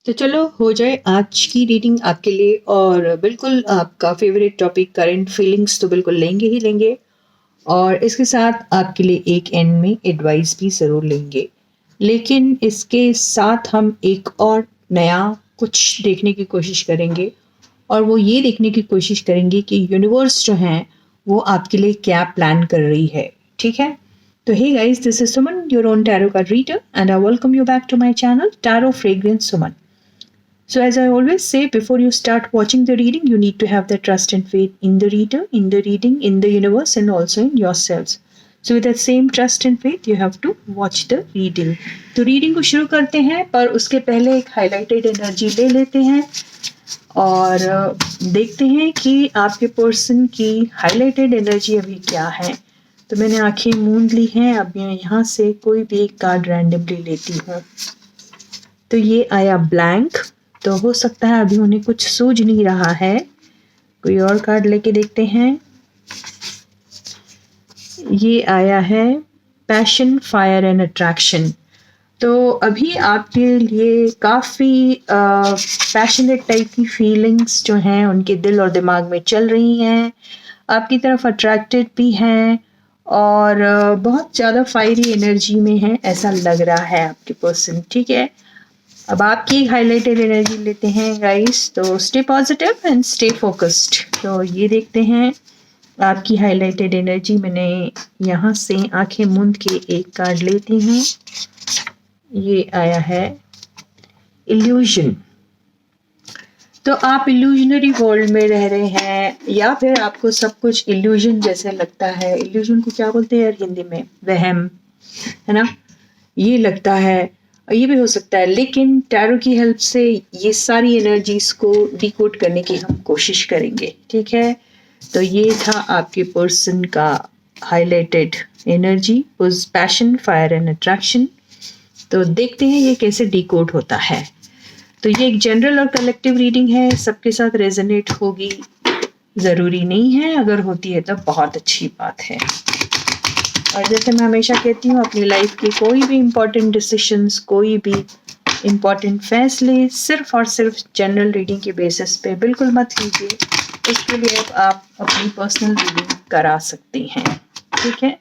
तो चलो हो जाए आज की रीडिंग आपके लिए। और बिल्कुल आपका फेवरेट टॉपिक करंट फीलिंग्स तो बिल्कुल लेंगे ही लेंगे, और इसके साथ आपके लिए एक एंड में एडवाइस भी ज़रूर लेंगे। लेकिन इसके साथ हम एक और नया कुछ देखने की कोशिश करेंगे, और वो ये देखने की कोशिश करेंगे कि यूनिवर्स जो है वो आपके लिए क्या प्लान कर रही है। ठीक है? तो hey guys, this is Suman, your own tarot card reader, and I welcome you back to my channel tarot fragrance Suman. So, as I always say, before you start watching the reading, you need to have the trust and faith in the reader, in the reading, in the universe, and also in yourselves. So, with that same trust and faith, you have to watch the reading. तो reading को शुरू करते हैं, पर उसके पहले एक highlighted energy ले लेते हैं और देखते हैं कि आपके पर्सन की हाईलाइटेड एनर्जी अभी क्या है। तो मैंने आंखें मूंद ली हैं। अब मैं यहाँ से कोई भी एक कार्ड रैंडमली लेती हूँ। तो ये आया ब्लैंक, तो हो सकता है अभी उन्हें कुछ सूझ नहीं रहा है। कोई और कार्ड लेके देखते हैं। ये आया है पैशन, फायर एंड अट्रैक्शन। तो अभी आपके लिए काफ़ी पैशनेट टाइप की फीलिंग्स जो हैं उनके दिल और दिमाग में चल रही हैं, आपकी तरफ अट्रैक्टेड भी हैं, और बहुत ज़्यादा फायरी एनर्जी में है ऐसा लग रहा है आपके पर्सन। ठीक है, अब आपकी हाईलाइटेड एनर्जी लेते हैं गाइस। तो stay positive and stay focused. तो ये देखते हैं आपकी हाईलाइटेड एनर्जी। मैंने यहाँ से आंखें मूंद के एक कार्ड लेती हूँ। ये आया है इल्यूजन। तो आप इल्यूजनरी वर्ल्ड में रह रहे हैं, या फिर आपको सब कुछ इल्यूजन जैसे लगता है। इल्यूजन को क्या बोलते हैं यार हिंदी में? वहम, है ना? ये लगता है, ये भी हो सकता है। लेकिन टैरो की हेल्प से ये सारी एनर्जीज को डिकोड करने की हम कोशिश करेंगे। ठीक है, तो ये था आपके पर्सन का highlighted energy, was passion, fire and attraction. तो देखते हैं ये कैसे डिकोड होता है। तो ये एक जनरल और कलेक्टिव रीडिंग है, सबके साथ रेजोनेट होगी ज़रूरी नहीं है, अगर होती है तो बहुत अच्छी बात है। और जैसे मैं हमेशा कहती हूँ, अपनी लाइफ के कोई भी इम्पोर्टेंट डिसीशंस, कोई भी इम्पोर्टेंट फैसले सिर्फ और सिर्फ जनरल रीडिंग के बेसिस पे बिल्कुल मत लीजिए। इसके लिए आप अपनी पर्सनल रीडिंग करा सकते हैं। ठीक है,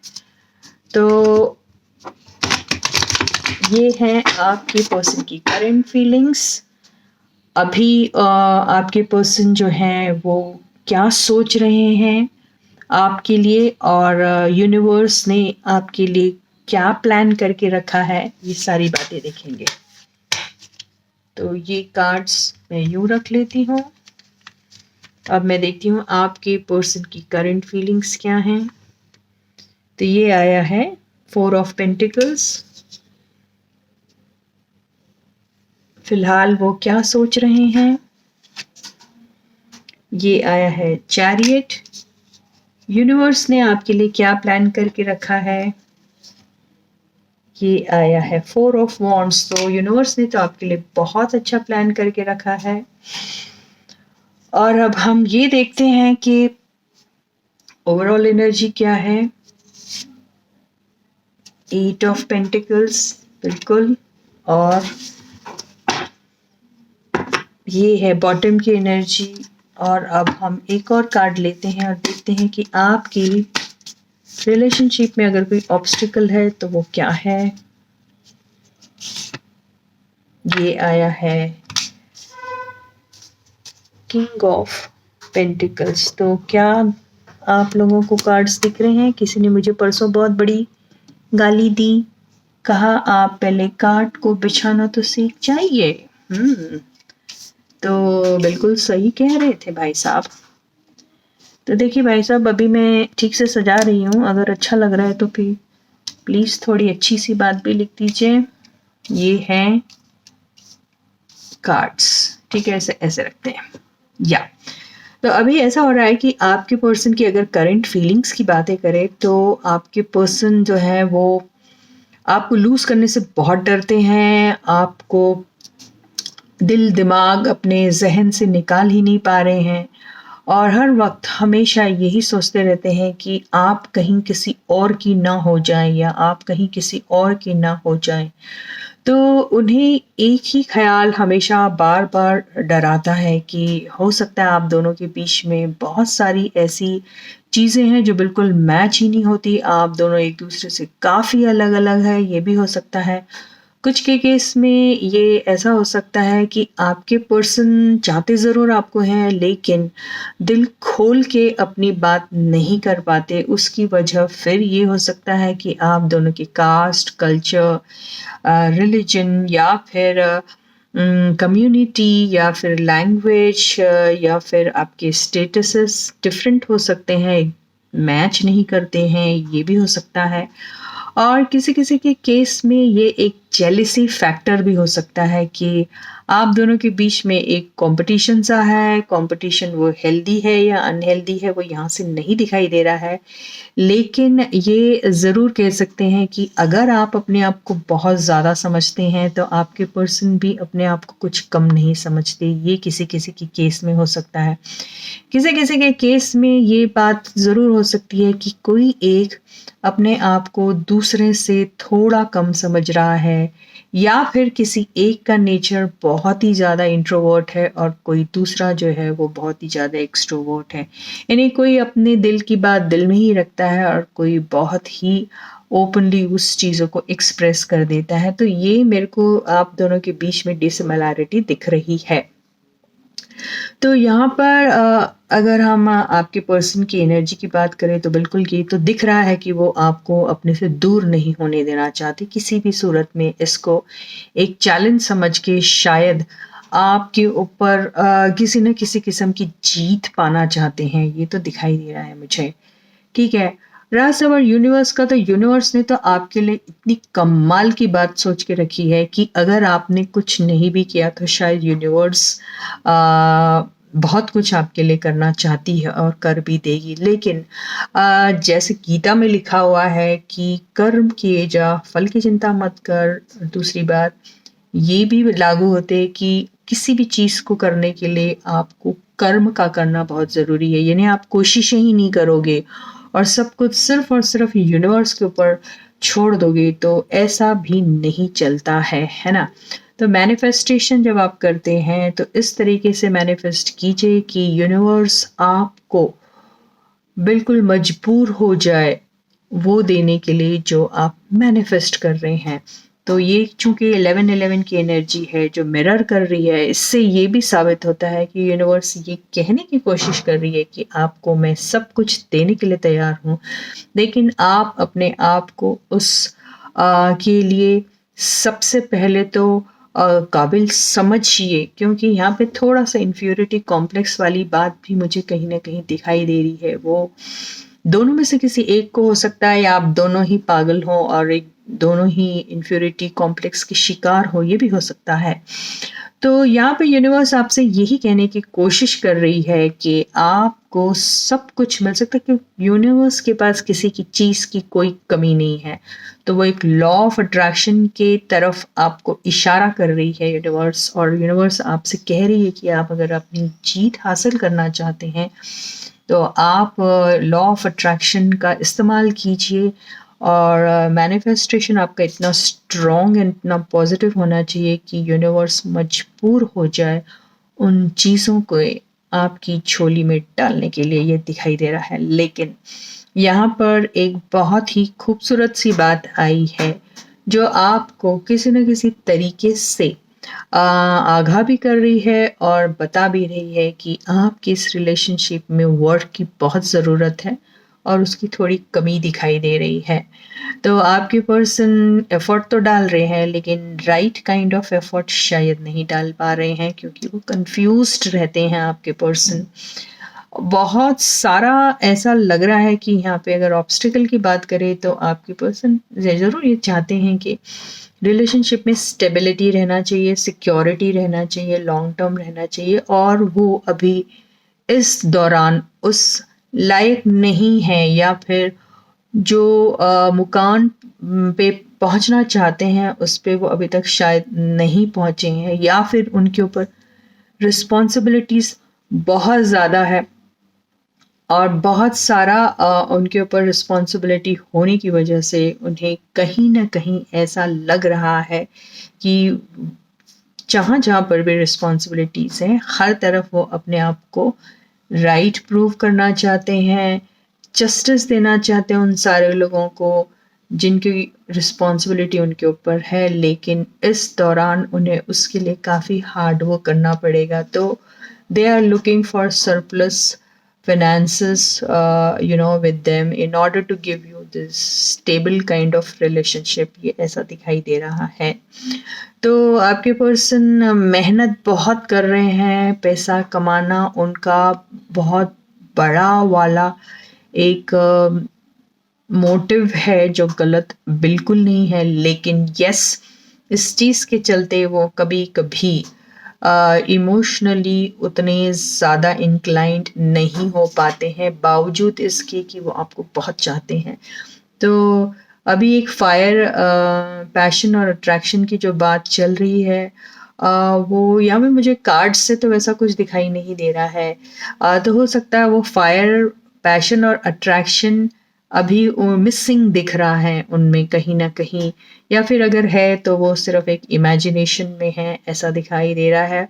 तो ये है आपके पर्सन की करंट फीलिंग्स। अभी आपके पर्सन जो हैं वो क्या सोच रहे हैं आपके लिए, और यूनिवर्स ने आपके लिए क्या प्लान करके रखा है, ये सारी बातें देखेंगे। तो ये कार्ड्स मैं यूँ रख लेती हूँ। अब मैं देखती हूँ आपके पर्सन की करंट फीलिंग्स क्या हैं। तो ये आया है 4 ऑफ पेंटिकल्स। फिलहाल वो क्या सोच रहे हैं। ये आया है चैरियट। यूनिवर्स ने आपके लिए क्या प्लान करके रखा है। ये आया है 4 ऑफ वॉन्ड्स। तो यूनिवर्स ने तो आपके लिए बहुत अच्छा प्लान करके रखा है। और अब हम ये देखते हैं कि ओवरऑल एनर्जी क्या है। 8 ऑफ पेंटिकल्स, बिल्कुल। और ये है बॉटम की एनर्जी। और अब हम एक और कार्ड लेते हैं और देखते हैं कि आपकी रिलेशनशिप में अगर कोई ऑब्स्टिकल है तो वो क्या है। ये आया है किंग ऑफ पेंटिकल्स। तो क्या आप लोगों को कार्ड्स दिख रहे हैं? किसी ने मुझे परसों बहुत बड़ी गाली दी, कहा आप पहले कार्ड को बिछाना तो सीख जाइए। तो बिल्कुल सही कह रहे थे भाई साहब। तो देखिए भाई साहब, अभी मैं ठीक से सजा रही हूँ, अगर अच्छा लग रहा है तो फिर प्लीज़ थोड़ी अच्छी सी बात भी लिख दीजिए। ये हैं कार्ड्स। ठीक है, ऐसे ऐसे रखते हैं। या तो अभी ऐसा हो रहा है कि आपके पर्सन की अगर करंट फीलिंग्स की बातें करें तो आपके पर्सन जो है वो आपको लूज़ करने से बहुत डरते हैं। आपको दिल दिमाग अपने जहन से निकाल ही नहीं पा रहे हैं, और हर वक्त हमेशा यही सोचते रहते हैं कि आप कहीं किसी और की ना हो जाएं या आप कहीं किसी और की ना हो जाएं। तो उन्हें एक ही ख़्याल हमेशा बार-बार डराता है कि हो सकता है आप दोनों के बीच में बहुत सारी ऐसी चीज़ें हैं जो बिल्कुल मैच ही नहीं होती, आप दोनों एक-दूसरे से काफ़ी अलग-अलग हैं, ये भी हो सकता है। कुछ के केस में ये ऐसा हो सकता है कि आपके पर्सन चाहते ज़रूर आपको हैं, लेकिन दिल खोल के अपनी बात नहीं कर पाते। उसकी वजह फिर ये हो सकता है कि आप दोनों की कास्ट, कल्चर, रिलिजन या फिर कम्युनिटी या फिर लैंग्वेज या फिर आपके स्टेटसेस डिफरेंट हो सकते हैं, मैच नहीं करते हैं, ये भी हो सकता है। और किसी-किसी के केस में ये एक जेलसी फैक्टर भी हो सकता है कि आप दोनों के बीच में एक कॉम्पिटिशन सा है, कॉम्पिटिशन वो हेल्दी है या अनहेल्दी है वो यहाँ से नहीं दिखाई दे रहा है। लेकिन ये ज़रूर कह सकते हैं कि अगर आप अपने आप को बहुत ज़्यादा समझते हैं, तो आपके पर्सन भी अपने आप को कुछ कम नहीं समझते। ये किसी-किसी के केस में हो सकता है। किसी-किसी के केस में ये बात ज़रूर हो सकती है कि कोई एक अपने आप को दूसरे से थोड़ा कम समझ रहा है या फिर किसी एक का नेचर बहुत ही ज़्यादा इंट्रोवर्ट है और कोई दूसरा जो है वो बहुत ही ज़्यादा एक्सट्रोवर्ट है। यानी कोई अपने दिल की बात दिल में ही रखता है और कोई बहुत ही ओपनली उस चीज़ों को एक्सप्रेस कर देता है। तो ये मेरे को आप दोनों के बीच में डिसिमिलैरिटी दिख रही है। तो यहाँ पर अगर हम आपके पर्सन की एनर्जी की बात करें तो बिल्कुल ये तो दिख रहा है कि वो आपको अपने से दूर नहीं होने देना चाहते किसी भी सूरत में। इसको एक चैलेंज समझ के शायद आपके ऊपर किसी न किसी किस्म की जीत पाना चाहते हैं, ये तो दिखाई दे रहा है मुझे। ठीक है, रहा सवाल यूनिवर्स का, तो यूनिवर्स ने तो आपके लिए इतनी कमाल की बात सोच के रखी है कि अगर आपने कुछ नहीं भी किया तो शायद यूनिवर्स बहुत कुछ आपके लिए करना चाहती है और कर भी देगी। लेकिन जैसे गीता में लिखा हुआ है कि कर्म किए जा, फल की चिंता मत कर। दूसरी बात ये भी लागू होते है कि किसी भी चीज़ को करने के लिए आपको कर्म का करना बहुत ज़रूरी है। यानी आप कोशिशें ही नहीं करोगे और सब कुछ सिर्फ़ और सिर्फ़ यूनिवर्स के ऊपर छोड़ दोगे तो ऐसा भी नहीं चलता है ना? तो मैनिफेस्टेशन जब आप करते हैं तो इस तरीके से मैनिफेस्ट कीजिए कि यूनिवर्स आपको बिल्कुल मजबूर हो जाए वो देने के लिए जो आप मैनिफेस्ट कर रहे हैं। तो ये चूँकि 11-11 की एनर्जी है जो मिरर कर रही है, इससे ये भी साबित होता है कि यूनिवर्स ये कहने की कोशिश कर रही है कि आपको मैं सब कुछ देने के लिए तैयार हूँ, लेकिन आप अपने आप को उस के लिए सबसे पहले तो काबिल समझिए, क्योंकि यहाँ पे थोड़ा-सा इन्फीरियरिटी कॉम्प्लेक्स वाली बात भी मुझे कहीं न कहीं दिखाई दे रही है। वो दोनों में से किसी एक को हो सकता है या आप दोनों ही पागल हो और एक दोनों ही इन्फीरियरिटी कॉम्प्लेक्स के शिकार हो, ये भी हो सकता है। तो यहाँ पे यूनिवर्स आपसे यही कहने की कोशिश कर रही है कि आपको सब कुछ मिल सकता है, कि यूनिवर्स के पास किसी की चीज़ की कोई कमी नहीं है। तो वो एक लॉ ऑफ अट्रैक्शन के तरफ आपको इशारा कर रही है यूनिवर्स, और यूनिवर्स आपसे कह रही है कि आप अगर अपनी जीत हासिल करना चाहते हैं तो आप लॉ ऑफ अट्रैक्शन का इस्तेमाल कीजिए और मैनिफेस्टेशन आपका इतना स्ट्रॉन्ग एंड इतना पॉजिटिव होना चाहिए कि यूनिवर्स मजबूर हो जाए उन चीज़ों को आपकी झोली में डालने के लिए, ये दिखाई दे रहा है। लेकिन यहाँ पर एक बहुत ही खूबसूरत सी बात आई है जो आपको किसी न किसी तरीके से आगाह भी कर रही है और बता भी रही है कि आपकी इस रिलेशनशिप में वर्क की बहुत ज़रूरत है और उसकी थोड़ी कमी दिखाई दे रही है। तो आपके पर्सन एफ़र्ट तो डाल रहे हैं, लेकिन राइट काइंड ऑफ एफ़र्ट शायद नहीं डाल पा रहे हैं, क्योंकि वो कन्फ्यूज़्ड रहते हैं आपके पर्सन। बहुत सारा ऐसा लग रहा है कि यहाँ पे अगर ऑब्स्टिकल की बात करें तो आपके पर्सन ज़रूर ये चाहते हैं कि रिलेशनशिप में स्टेबिलिटी रहना चाहिए, सिक्योरिटी रहना चाहिए, लॉन्ग टर्म रहना चाहिए, और वो अभी इस दौरान उस लायक नहीं है, या फिर जो मुकाम पे पहुंचना चाहते हैं उस पे वो अभी तक शायद नहीं पहुंचे हैं, या फिर उनके ऊपर रिस्पॉन्सिबिलिटीज़ बहुत ज़्यादा है। और बहुत सारा उनके ऊपर रिस्पॉन्सिबिलिटी होने की वजह से उन्हें कहीं ना कहीं ऐसा लग रहा है कि जहाँ जहाँ पर भी रिस्पॉन्सिबिलिटीज़ हैं हर तरफ वो अपने आप को राइट प्रूव करना चाहते हैं, जस्टिस देना चाहते हैं उन सारे लोगों को जिनकी रिस्पॉन्सिबिलिटी उनके ऊपर है, लेकिन इस दौरान उन्हें उसके लिए काफ़ी हार्ड वर्क करना पड़ेगा। तो they are looking for surplus finances with them in order to give you this stable kind of relationship, ये ऐसा दिखाई दे रहा है। तो आपके पर्सन मेहनत बहुत कर रहे हैं, पैसा कमाना उनका बहुत बड़ा वाला एक मोटिव है जो गलत बिल्कुल नहीं है, लेकिन यस इस चीज़ के चलते वो कभी कभी इमोशनली उतने ज़्यादा इंक्लाइंड नहीं हो पाते हैं, बावजूद इसके कि वो आपको बहुत चाहते हैं। तो अभी एक फायर पैशन और अट्रैक्शन की जो बात चल रही है वो यहाँ पे मुझे कार्ड्स से तो वैसा कुछ दिखाई नहीं दे रहा है। तो हो सकता है वो फायर पैशन और अट्रैक्शन अभी मिसिंग दिख रहा है उनमें कहीं ना कहीं, या फिर अगर है तो वो सिर्फ एक इमेजिनेशन में है ऐसा दिखाई दे रहा है,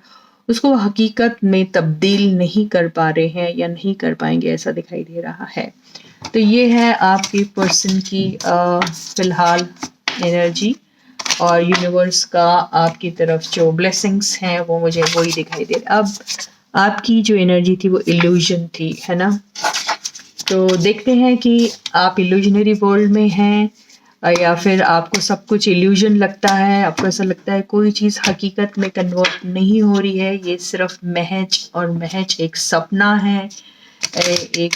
उसको वो हकीकत में तब्दील नहीं कर पा रहे हैं या नहीं कर पाएंगे ऐसा दिखाई दे रहा है। तो ये है आपके पर्सन की फिलहाल एनर्जी और यूनिवर्स का आपकी तरफ जो ब्लेसिंग्स हैं वो मुझे वही दिखाई दे रहा। अब आपकी जो एनर्जी थी वो इल्यूजन थी, है ना? तो देखते हैं कि आप इल्यूजनरी वर्ल्ड में हैं या फिर आपको सब कुछ इल्यूजन लगता है, आपको ऐसा लगता है कोई चीज़ हकीकत में कन्वर्ट नहीं हो रही है, ये सिर्फ महज और महज एक सपना है। एक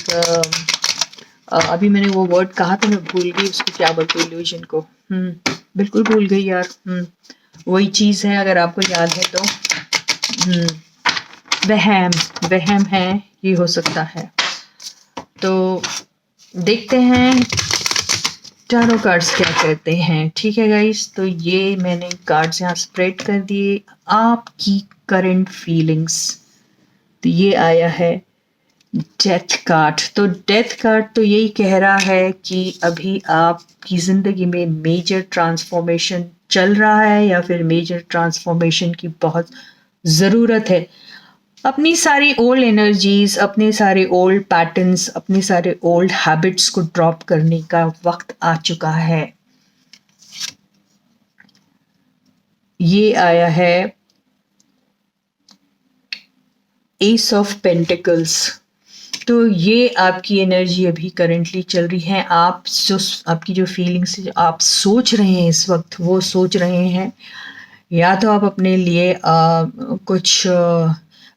अभी मैंने वो वर्ड कहा था, मैं भूल गई उसको क्या बोलते हैं इल्यूजन को। बिल्कुल भूल गई यार। वही चीज़ है अगर आपको याद है तो। वहम है, ये हो सकता है। तो देखते हैं टैरो कार्ड्स क्या कहते हैं। ठीक है गाइस, तो ये मैंने कार्ड्स यहाँ स्प्रेड कर दिए। आपकी करंट फीलिंग्स, तो ये आया है डेथ कार्ड। तो डेथ कार्ड तो यही कह रहा है कि अभी आपकी ज़िंदगी में मेजर ट्रांसफॉर्मेशन चल रहा है या फिर मेजर ट्रांसफॉर्मेशन की बहुत ज़रूरत है। अपनी सारी ओल्ड एनर्जीज, अपने सारे ओल्ड पैटर्न्स, अपने सारे ओल्ड हैबिट्स को ड्रॉप करने का वक्त आ चुका है। ये आया है एस ऑफ पेंटिकल्स। तो ये आपकी एनर्जी अभी करंटली चल रही है। आप जो आपकी जो फीलिंग्स आप सोच रहे हैं इस वक्त, वो सोच रहे हैं या तो आप अपने लिए कुछ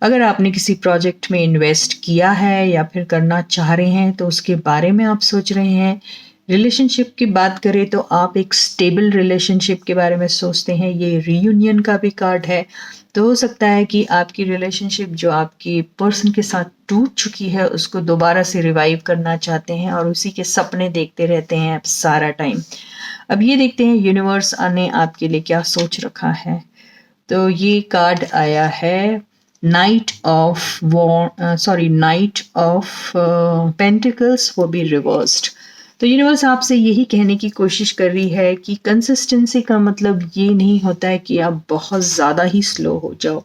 अगर आपने किसी प्रोजेक्ट में इन्वेस्ट किया है या फिर करना चाह रहे हैं तो उसके बारे में आप सोच रहे हैं। रिलेशनशिप की बात करें तो आप एक स्टेबल रिलेशनशिप के बारे में सोचते हैं। ये रीयूनियन का भी कार्ड है, तो हो सकता है कि आपकी रिलेशनशिप जो आपकी पर्सन के साथ टूट चुकी है उसको दोबारा से रिवाइव करना चाहते हैं और उसी के सपने देखते रहते हैं आप सारा टाइम। अब ये देखते हैं यूनिवर्स ने आपके लिए क्या सोच रखा है। तो ये कार्ड आया है नाइट ऑफ पेंटिकल्स, वो भी रिवर्स्ड। तो यूनिवर्स आपसे यही कहने की कोशिश कर रही है कि कंसिस्टेंसी का मतलब ये नहीं होता है कि आप बहुत ज़्यादा ही स्लो हो जाओ।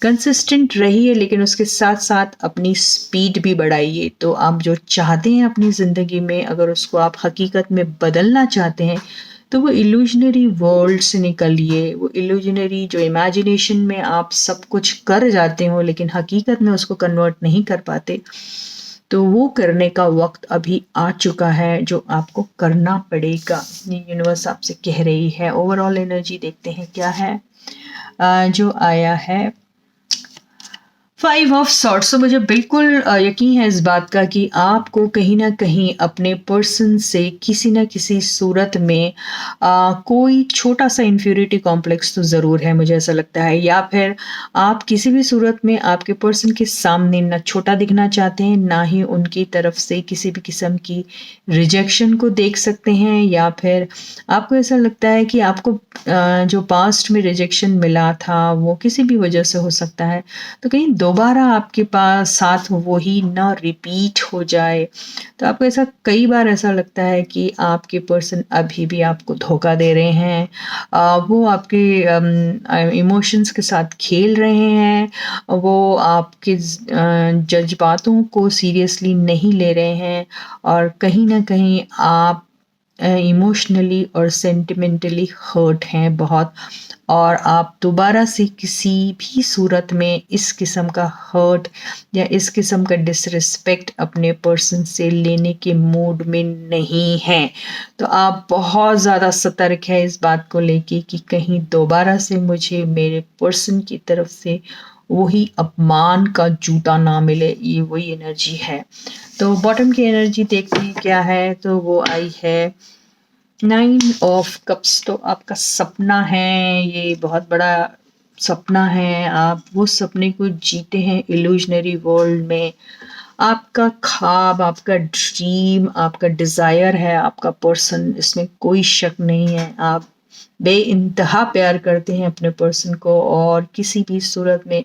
कंसिस्टेंट रहिए, लेकिन उसके साथ साथ अपनी स्पीड भी बढ़ाइए। तो आप जो चाहते हैं अपनी ज़िंदगी में, अगर उसको आप हकीकत में बदलना चाहते हैं तो वो इल्यूजनरी वर्ल्ड से निकलिए। वो इल्यूजनरी जो इमेजिनेशन में आप सब कुछ कर जाते हो लेकिन हकीकत में उसको कन्वर्ट नहीं कर पाते, तो वो करने का वक्त अभी आ चुका है जो आपको करना पड़ेगा। यूनिवर्स आपसे कह रही है। ओवरऑल एनर्जी देखते हैं क्या है। जो आया है 5 ऑफ सॉर्ट्स। तो मुझे बिल्कुल यकीन है इस बात का कि आपको कहीं ना कहीं अपने पर्सन से किसी ना किसी सूरत में कोई छोटा सा इन्फ्यूरिटी कॉम्प्लेक्स तो ज़रूर है, मुझे ऐसा लगता है। या फिर आप किसी भी सूरत में आपके पर्सन के सामने ना छोटा दिखना चाहते हैं, ना ही उनकी तरफ से किसी भी किस्म की रिजेक्शन को देख सकते हैं, या फिर आपको ऐसा लगता है कि आपको जो पास्ट में रिजेक्शन मिला था वो किसी भी वजह से हो सकता है। तो कहीं दोबारा आपके पास साथ वही ना रिपीट हो जाए। तो आपको ऐसा कई बार ऐसा लगता है कि आपके पर्सन अभी भी आपको धोखा दे रहे हैं, वो आपके इमोशंस के साथ खेल रहे हैं, वो आपके जज्बातों को सीरियसली नहीं ले रहे हैं, और कहीं ना कहीं आप इमोशनली और सेंटिमेंटली हर्ट हैं बहुत, और आप दोबारा से किसी भी सूरत में इस किस्म का हर्ट या इस किस्म का डिसरिस्पेक्ट अपने पर्सन से लेने के मूड में नहीं हैं। तो आप बहुत ज़्यादा सतर्क है इस बात को लेके कि कहीं दोबारा से मुझे मेरे पर्सन की तरफ से वही अपमान का जूता ना मिले। ये वही एनर्जी है। तो बॉटम की एनर्जी देखते हैं क्या है। तो वो आई है 9 ऑफ कप्स। तो आपका सपना है, ये बहुत बड़ा सपना है, आप वो सपने को जीते हैं इल्यूजनरी वर्ल्ड में। आपका ख्वाब, आपका ड्रीम, आपका डिज़ायर है आपका पर्सन, इसमें कोई शक नहीं है। आप बेइंतहा प्यार करते हैं अपने पर्सन को, और किसी भी सूरत में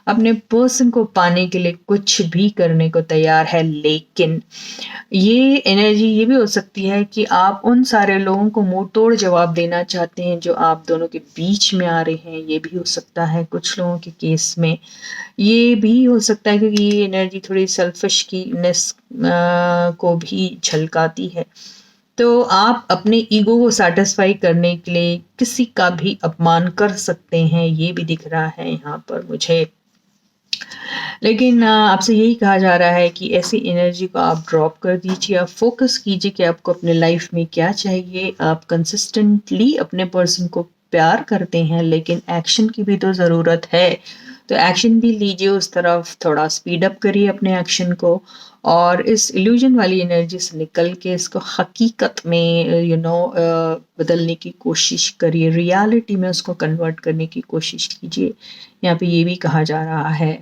अपने पर्सन को पाने के लिए कुछ भी करने को तैयार है। लेकिन ये एनर्जी ये भी हो सकती है कि आप उन सारे लोगों को मुंह तोड़ जवाब देना चाहते हैं जो आप दोनों के बीच में आ रहे हैं। ये भी हो सकता है कुछ लोगों के केस में। ये भी हो सकता है क्योंकि ये एनर्जी थोड़ी सेल्फिश की नेस को भी झलकाती है। तो आप अपने ईगो को सेटिस्फाई करने के लिए किसी का भी अपमान कर सकते हैं, ये भी दिख रहा है यहाँ पर मुझे। लेकिन आपसे यही कहा जा रहा है कि ऐसी एनर्जी को आप ड्रॉप कर दीजिए। आप फोकस कीजिए कि आपको अपने लाइफ में क्या चाहिए। आप कंसिस्टेंटली अपने पर्सन को प्यार करते हैं, लेकिन एक्शन की भी तो ज़रूरत है। तो एक्शन भी लीजिए, उस तरफ थोड़ा स्पीड अप करिए अपने एक्शन को, और इस इल्यूजन वाली एनर्जी से निकल के इसको हकीकत में बदलने की कोशिश करिए, रियलिटी में उसको कन्वर्ट करने की कोशिश कीजिए। यहाँ पे ये भी कहा जा रहा है।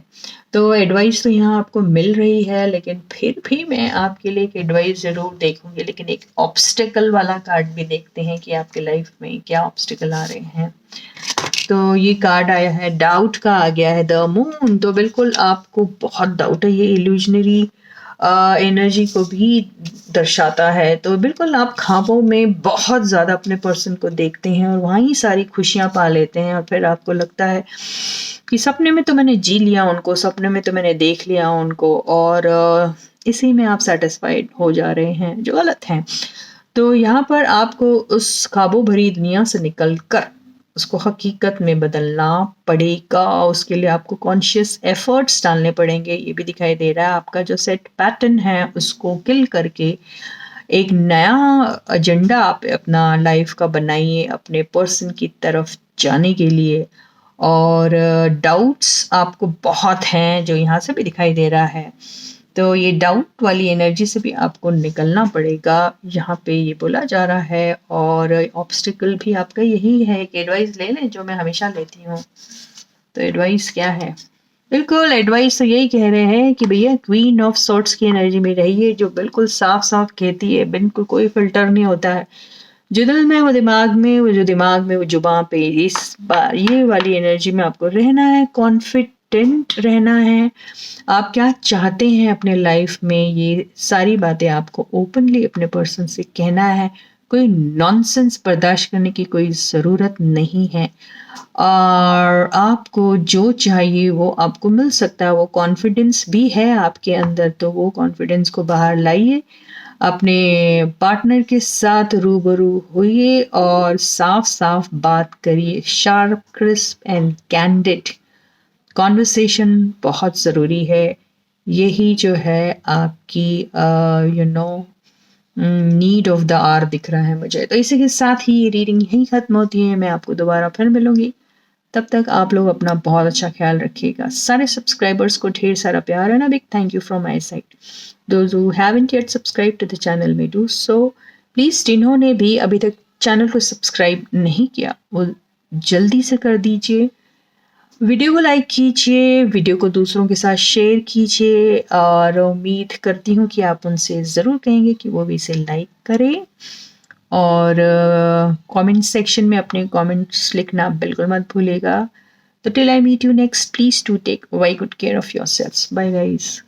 तो एडवाइस तो यहाँ आपको मिल रही है, लेकिन फिर भी मैं आपके लिए एक एडवाइस ज़रूर देखूंगी। लेकिन एक ऑब्स्टिकल वाला कार्ड भी देखते हैं कि आपके लाइफ में क्या ऑब्स्टिकल आ रहे हैं। तो ये कार्ड आया है, डाउट का आ गया है, द मून। तो बिल्कुल आपको बहुत डाउट है, ये इल्यूजनरी एनर्जी को भी दर्शाता है। तो बिल्कुल आप ख्वाबों में बहुत ज़्यादा अपने पर्सन को देखते हैं और वहीं सारी खुशियाँ पा लेते हैं, और फिर आपको लगता है कि सपने में तो मैंने जी लिया उनको, सपने में तो मैंने देख लिया उनको, और इसी में आप सेटिस्फाइड हो जा रहे हैं, जो गलत है। तो यहाँ पर आपको उस ख्वाबों भरी दुनिया से निकल कर उसको हकीकत में बदलना पड़ेगा। उसके लिए आपको कॉन्शियस एफर्ट्स डालने पड़ेंगे। ये भी दिखाई दे रहा है आपका जो सेट पैटर्न है उसको किल करके एक नया एजेंडा आप अपना लाइफ का बनाइए अपने पर्सन की तरफ जाने के लिए। और डाउट्स आपको बहुत हैं जो यहाँ से भी दिखाई दे रहा है। तो ये डाउट वाली एनर्जी से भी आपको निकलना पड़ेगा, यहाँ पे ये बोला जा रहा है। और ऑब्स्टिकल भी आपका यही है कि एडवाइस ले लें, जो मैं हमेशा लेती हूँ। तो एडवाइस क्या है? बिल्कुल एडवाइस तो यही कह रहे हैं कि भैया क्वीन ऑफ सॉर्ट्स की एनर्जी में रहिए, जो बिल्कुल साफ साफ कहती है, बिल्कुल कोई फिल्टर नहीं होता है। जो दिल में वो दिमाग में, वो जो दिमाग में वो जुबान पे, इस बार ये वाली एनर्जी में आपको रहना है, कॉन्फिडेंट रहना है। आप क्या चाहते हैं अपने लाइफ में, ये सारी बातें आपको ओपनली अपने पर्सन से कहना है। कोई नॉनसेंस बर्दाश्त करने की कोई ज़रूरत नहीं है, और आपको जो चाहिए वो आपको मिल सकता है। वो कॉन्फिडेंस भी है आपके अंदर, तो वो कॉन्फिडेंस को बाहर लाइए, अपने पार्टनर के साथ रूबरू होइए और साफ साफ बात करिए। Sharp, crisp and candid conversation बहुत ज़रूरी है। यही जो है आपकी नीड ऑफ द आवर दिख रहा है मुझे। तो इसी के साथ ही ये रीडिंग यहीं ख़त्म होती है। मैं आपको दोबारा फिर मिलूंगी, तब तक आप लोग अपना बहुत अच्छा ख्याल रखिएगा। सारे सब्सक्राइबर्स को ढेर सारा प्यार है ना, big thank you from my side. Those who haven't yet subscribe to the channel में डू सो प्लीज़। जिन्होंने भी अभी तक चैनल को सब्सक्राइब नहीं किया वो जल्दी से कर दीजिए। वीडियो को लाइक कीजिए, वीडियो को दूसरों के साथ शेयर कीजिए, और उम्मीद करती हूँ कि आप उनसे ज़रूर कहेंगे कि वो भी इसे लाइक करें। और कमेंट सेक्शन में अपने कमेंट्स लिखना बिल्कुल मत भूलिएगा। तो till I meet you next, please to take very good care of yourself. Bye guys.